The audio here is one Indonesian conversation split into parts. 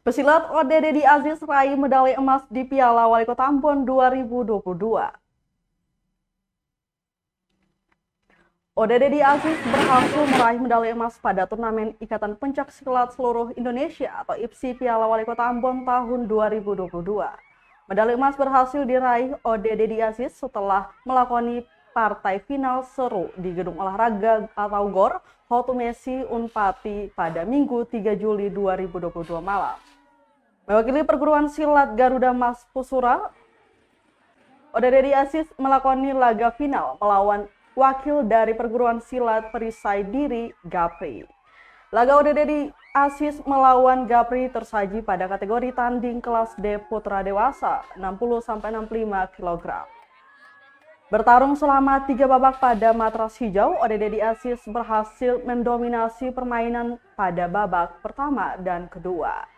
Pesilat ODD Deddy Aziz raih medali emas di Piala Wali Kota Ambon 2022. ODD Deddy Aziz berhasil meraih medali emas pada turnamen Ikatan Pencak Silat Seluruh Indonesia atau IPSI Piala Wali Kota Ambon tahun 2022. Medali emas berhasil diraih ODD Deddy Aziz setelah melakoni partai final seru di Gedung Olahraga atau GOR Hotu Messi Unpati pada Minggu 3 Juli 2022 malam. Mewakili perguruan silat Garuda Mas Pusura, ODD Deddy Aziz melakoni laga final melawan wakil dari perguruan silat Perisai Diri Gapri. Laga ODD Deddy Aziz melawan Gapri tersaji pada kategori tanding kelas D putra dewasa 60-65 kg. Bertarung selama 3 babak pada matras hijau, ODD Deddy Aziz berhasil mendominasi permainan pada babak pertama dan kedua.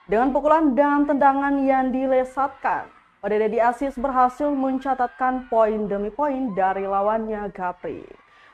Dengan pukulan dan tendangan yang dilesatkan, ODD Deddy Aziz berhasil mencatatkan poin demi poin dari lawannya Gapri.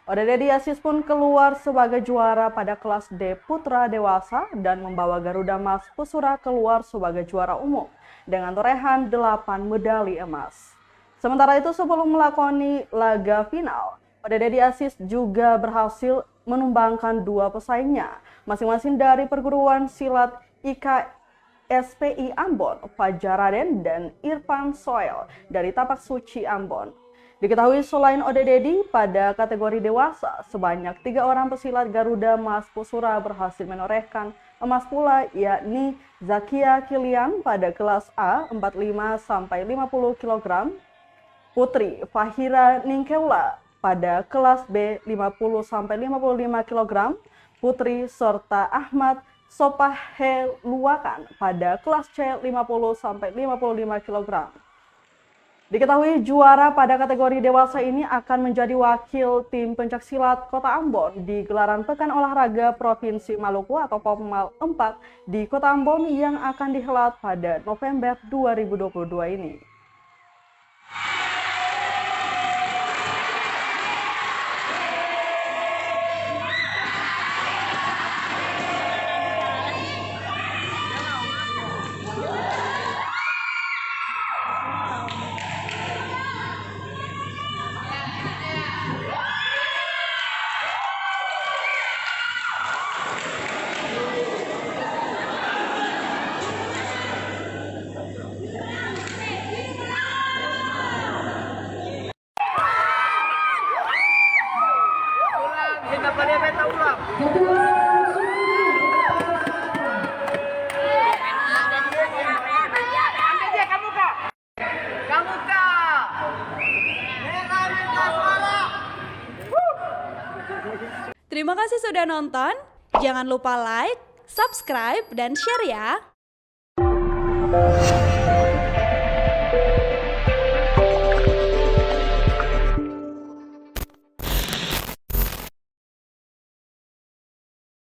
ODD Deddy Aziz pun keluar sebagai juara pada kelas D putra dewasa dan membawa Garuda Mas Pusura keluar sebagai juara umum dengan torehan 8 medali emas. Sementara itu sebelum melakoni laga final, ODD Deddy Aziz juga berhasil menumbangkan 2 pesaingnya, masing-masing dari perguruan silat IKSPI Ambon, Fajar Raden dan Irfan Soel dari Tapak Suci Ambon. Diketahui selain ODD Deddy pada kategori dewasa, sebanyak 3 orang pesilat Garuda Mas Pusura berhasil menorehkan emas pula, yakni Zakia Kilian pada kelas A 45-50 kg, Putri Fahira Ningkeula pada kelas B 50-55 kg, Putri serta Ahmad Sopaheluakan pada kelas C 50-55 kg. Diketahui juara pada kategori dewasa ini akan menjadi wakil tim pencaksilat Kota Ambon di gelaran Pekan Olahraga Provinsi Maluku atau POMMAL 4 di Kota Ambon yang akan dihelat pada November 2022 ini. Terima kasih sudah nonton. Jangan lupa like, subscribe, dan share ya.